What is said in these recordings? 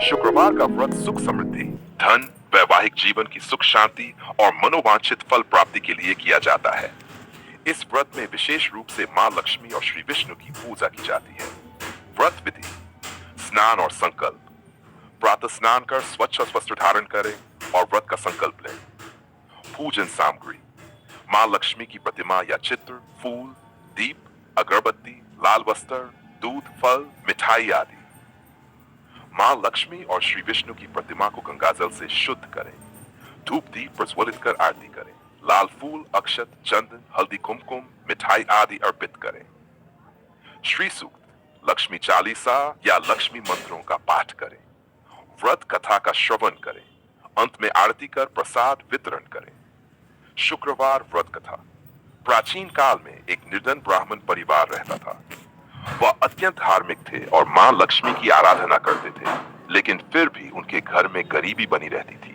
शुक्रवार का व्रत सुख समृद्धि, धन, वैवाहिक जीवन की सुख शांति और मनोवांछित फल प्राप्ति के लिए किया जाता है। इस व्रत में विशेष रूप से मां लक्ष्मी और श्री विष्णु की पूजा की जाती है। व्रत विधि: स्नान और संकल्प। प्रातः स्नान कर स्वच्छ वस्त्र धारण करें और व्रत का संकल्प लें। पूजन सामग्री: मां लक्ष्मी की प्रतिमा या चित्र, फूल, दीप, अगरबत्ती, लाल वस्त्र, दूध, फल, मिठाई आदि। मां लक्ष्मी और श्री विष्णु की प्रतिमा को गंगाजल से शुद्ध करें। धूप दीप प्रज्वलित कर आरती करें। लाल फूल, अक्षत, चंदन, हल्दी, कुमकुम, मिठाई आदि अर्पित करें। श्री सूक्त, लक्ष्मी चालीसा या लक्ष्मी मंत्रों का पाठ करें। व्रत कथा का श्रवण करें। अंत में आरती कर प्रसाद वितरण करें। शुक्रवार व्रत कथा: प्राचीन काल में एक निर्धन ब्राह्मण परिवार रहता था। वह अत्यंत धार्मिक थे और मां लक्ष्मी की आराधना करते थे, लेकिन फिर भी उनके घर में गरीबी बनी रहती थी।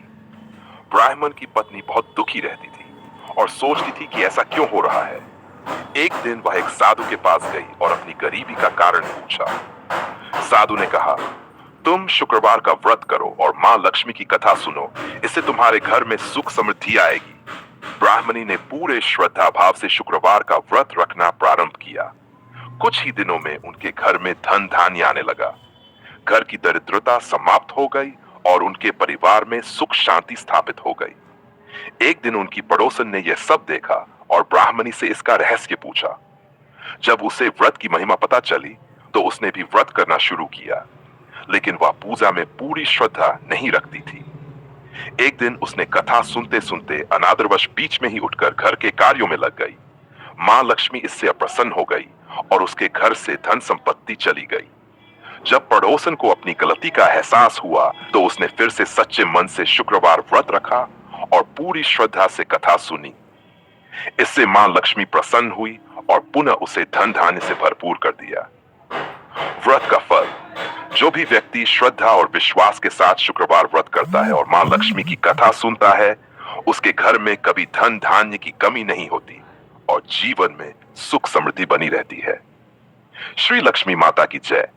ब्राह्मण की पत्नी बहुत दुखी रहती थी और सोचती थी कि ऐसा क्यों हो रहा है। एक दिन वह एक साधु के पास गई और अपनी गरीबी का कारण पूछा। साधु ने कहा, तुम शुक्रवार का व्रत करो और मां लक्ष्मी की कथा सुनो, इससे तुम्हारे घर में सुख समृद्धि आएगी। ब्राह्मणी ने पूरे श्रद्धा भाव से शुक्रवार का व्रत रखना प्रारंभ किया। कुछ ही दिनों में उनके घर में धन धान्य आने लगा। घर की दरिद्रता समाप्त हो गई और उनके परिवार में सुख शांति स्थापित हो गई। एक दिन उनकी पड़ोसन ने यह सब देखा और ब्राह्मणी से इसका रहस्य पूछा। जब उसे व्रत की महिमा पता चली तो उसने भी व्रत करना शुरू किया, लेकिन वह पूजा में पूरी श्रद्धा नहीं रखती थी। एक दिन उसने कथा सुनते सुनते अनादरवश बीच में ही उठकर घर के कार्यों में लग गई। मां लक्ष्मी इससे अप्रसन्न हो गई और उसके घर से धन संपत्ति चली गई। जब पड़ोसन को अपनी गलती का एहसास हुआ तो उसने फिर से सच्चे मन से शुक्रवार व्रत रखा और पूरी श्रद्धा से कथा सुनी। इससे मां लक्ष्मी प्रसन्न हुई और पुनः उसे धन धान्य से भरपूर कर दिया। व्रत का फल: जो भी व्यक्ति श्रद्धा और विश्वास के साथ शुक्रवार व्रत करता है और मां लक्ष्मी की कथा सुनता है, उसके घर में कभी धन धान्य की कमी नहीं होती और जीवन में सुख समृद्धि बनी रहती है। श्री लक्ष्मी माता की जय।